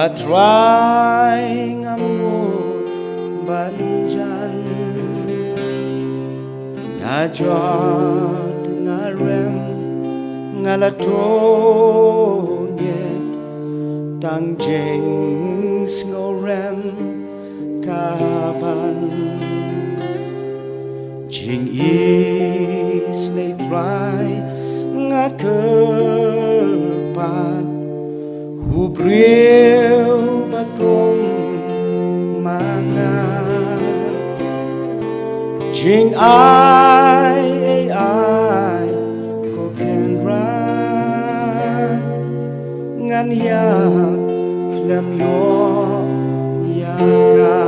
Trai ngam ngút ban jan nga jot nga rem nga la to nyet tang jing ngo rem ka ban jing is nei trai nga cơ pan hu briêu ba công manga jing ai ko ken ra ngan ya klem yo ya ka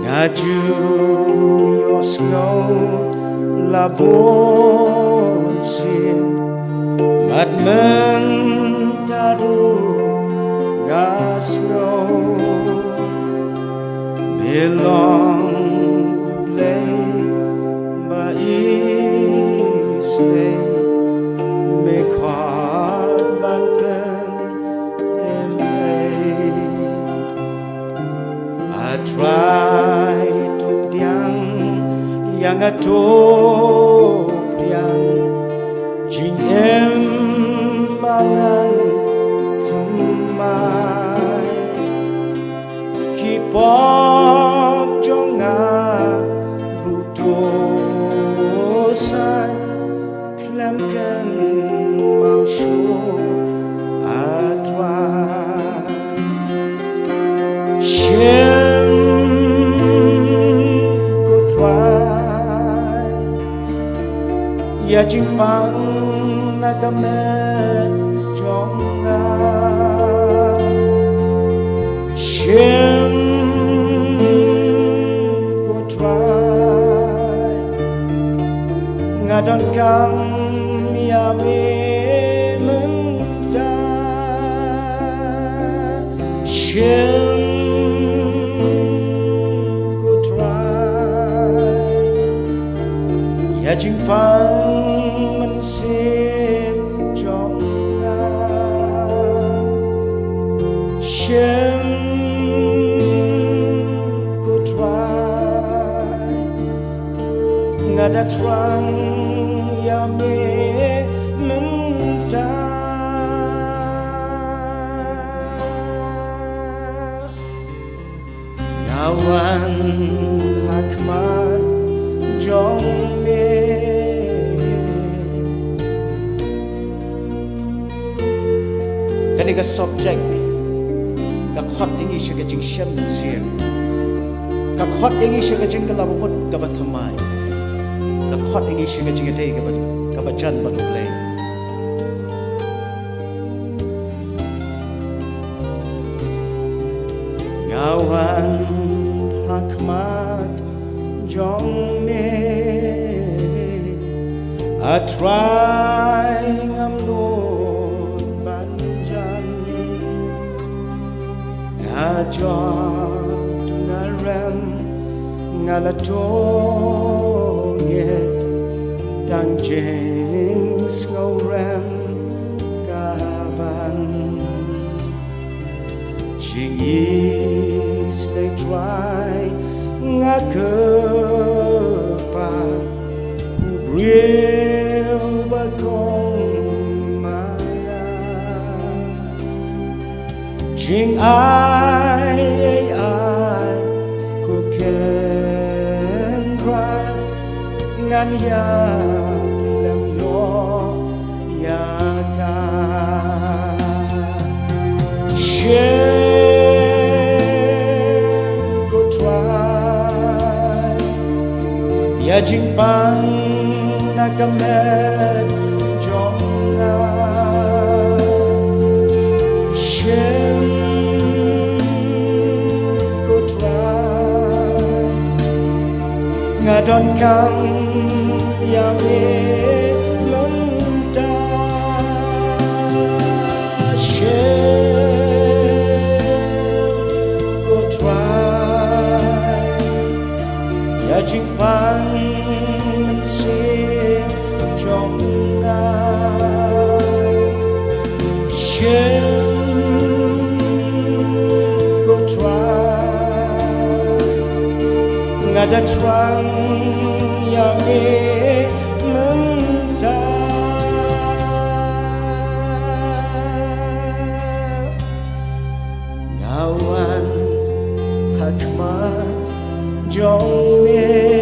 nga ju yo snow la bon sin mat men taru gas go belong play ba isle me khat ban ken em play I try to yang a to jing em bangan thmai ki pop jong ru to san klam kan mau shu atwa shem ko try ya jing pang na kamet Jong shem ko try nga don kang ya me men da shem ko try ya jing pang men sin Jong shem ko try nga da trang ya me men da ngawan Khmat Jong me cái subject các khót ini sẽ cái chính xem xiên các khót ini sẽ cái chính cái làm một cái vật tham mai các khót ini sẽ cái chính cái đây cái vật chân vật lệ ngawan Khmat Jong me I try ngam nga jot nga rem nga la to nyet tang jing ngo rem ka ban jing is they try nga cơ pa hu briêu ba công jing ai ko ken ra ngan ya lam yo ya ka shem ko try ya jing pang na kamet Jong shem nga don kang ya me lon da shem ko try ya jing pang si Jong shem da trăng ya me menta ngawan Khmat Jong me